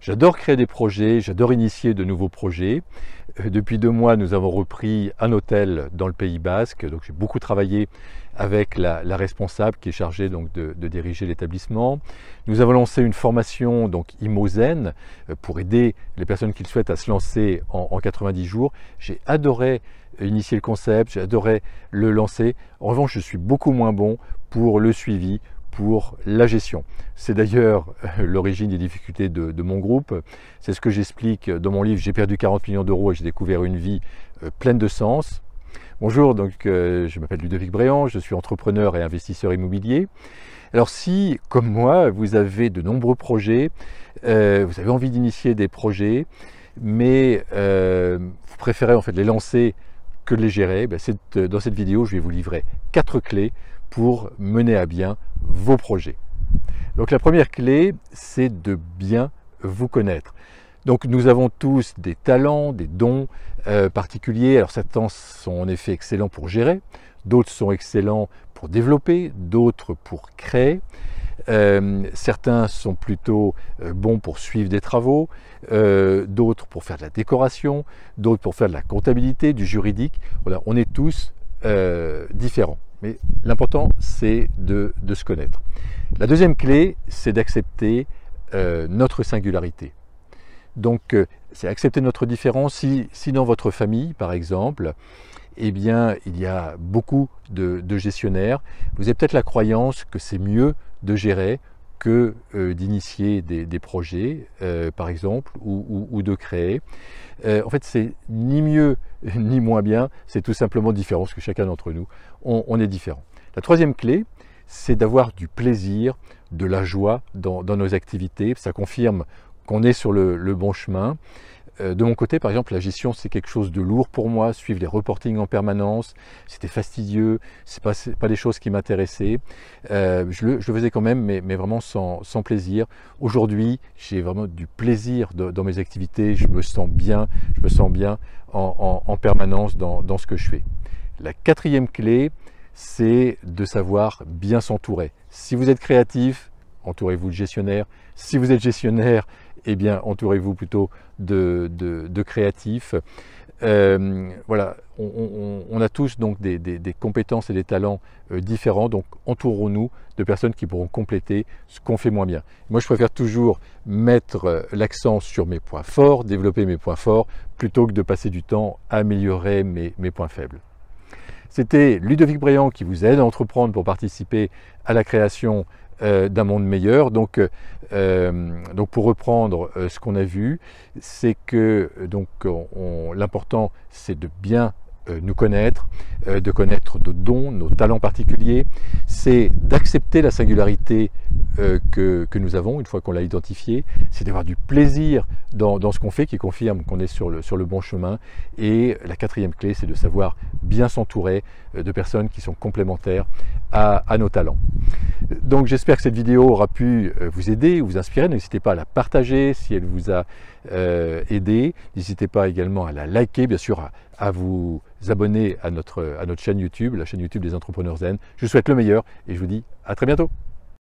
J'adore créer des projets, j'adore initier de nouveaux projets. Depuis 2 mois, nous avons repris un hôtel dans le Pays Basque. Donc j'ai beaucoup travaillé avec la responsable qui est chargée donc, de diriger l'établissement. Nous avons lancé une formation donc Imozen pour aider les personnes qui le souhaitent à se lancer en 90 jours. J'ai adoré initier le concept, j'ai adoré le lancer. En revanche, je suis beaucoup moins bon pour le suivi, pour la gestion. C'est d'ailleurs l'origine des difficultés de mon groupe. C'est ce que j'explique dans mon livre « J'ai perdu 40 millions d'euros et j'ai découvert une vie pleine de sens ». Bonjour, donc, je m'appelle Ludovic Bréant, je suis entrepreneur et investisseur immobilier. Alors si, comme moi, vous avez de nombreux projets, vous avez envie d'initier des projets, mais vous préférez en fait les lancer que de les gérer, dans cette vidéo, je vais vous livrer 4 clés pour mener à bien vos projets. Donc la première clé, c'est de bien vous connaître. Donc nous avons tous des talents, des dons particuliers. Alors certains sont en effet excellents pour gérer, d'autres sont excellents pour développer, d'autres pour créer. Certains sont plutôt bons pour suivre des travaux, d'autres pour faire de la décoration, d'autres pour faire de la comptabilité, du juridique. Voilà, on est tous différents. Mais l'important, c'est de se connaître. La deuxième clé, c'est d'accepter notre singularité. Donc, c'est accepter notre différence. Si dans votre famille, par exemple, eh bien, il y a beaucoup de gestionnaires, vous avez peut-être la croyance que c'est mieux de gérer que d'initier des projets, par exemple, ou de créer. En fait, c'est ni mieux ni moins bien, c'est tout simplement différent, parce que chacun d'entre nous, on est différent. La troisième clé, c'est d'avoir du plaisir, de la joie dans nos activités. Ça confirme qu'on est sur le bon chemin. De mon côté, par exemple, la gestion, c'est quelque chose de lourd pour moi. Suivre les reportings en permanence, c'était fastidieux, c'est pas des choses qui m'intéressaient. Je le faisais quand même, mais vraiment sans plaisir. Aujourd'hui, j'ai vraiment du plaisir dans mes activités. Je me sens bien en permanence dans ce que je fais. La quatrième clé, c'est de savoir bien s'entourer. Si vous êtes créatif, entourez-vous de gestionnaires. Si vous êtes gestionnaire, eh bien, entourez-vous plutôt de créatifs. Voilà, on a tous donc des compétences et des talents différents, donc entourons-nous de personnes qui pourront compléter ce qu'on fait moins bien. Moi, je préfère toujours mettre l'accent sur mes points forts, développer mes points forts, plutôt que de passer du temps à améliorer mes points faibles. C'était Ludovic Bréant qui vous aide à entreprendre pour participer à la création d'un monde meilleur. Donc pour reprendre ce qu'on a vu, c'est que l'important c'est de bien nous connaître, de connaître nos dons, nos talents particuliers, c'est d'accepter la singularité que nous avons une fois qu'on l'a identifié, c'est d'avoir du plaisir dans ce qu'on fait qui confirme qu'on est sur le bon chemin. Et la quatrième clé, c'est de savoir bien s'entourer de personnes qui sont complémentaires à nos talents. Donc j'espère que cette vidéo aura pu vous aider, vous inspirer. N'hésitez pas à la partager si elle vous a aidé. N'hésitez pas également à la liker, bien sûr à vous abonner à notre chaîne YouTube, la chaîne YouTube des Entrepreneurs Zen. Je vous souhaite le meilleur et je vous dis à très bientôt.